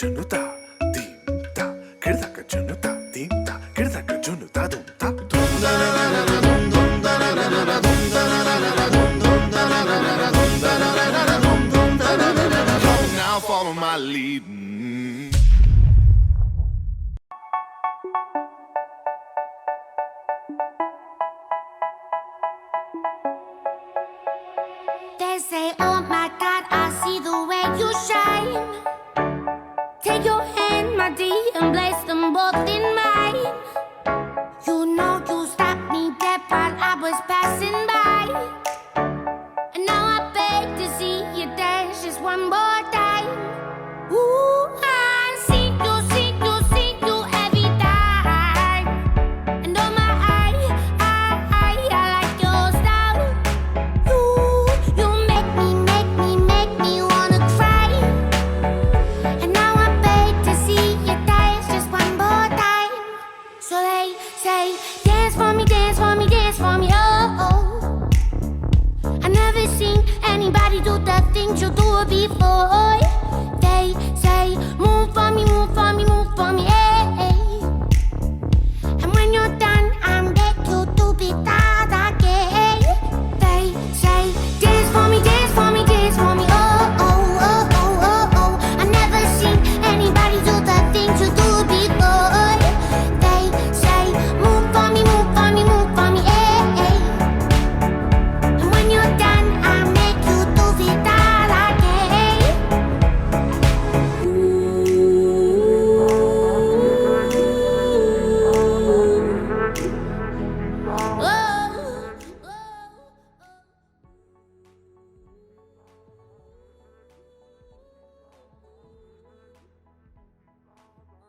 junuta, dimta, kirdaka junuta, dimta, kirdaka junuta, dumta, now follow my lead. They say, oh my God, I see the way you shine. Take your hand, my dear, and place them both in mine. You know you stopped me dead while I was passing by. And now I beg to see you dance just one more time. Ooh, I see you every time. And oh my, I like your style. You make me wanna cry. And now I beg to see you dance just one more time. So they say, dance for me, dance for me, dance for me, oh. I never seen anybody do the things you do before.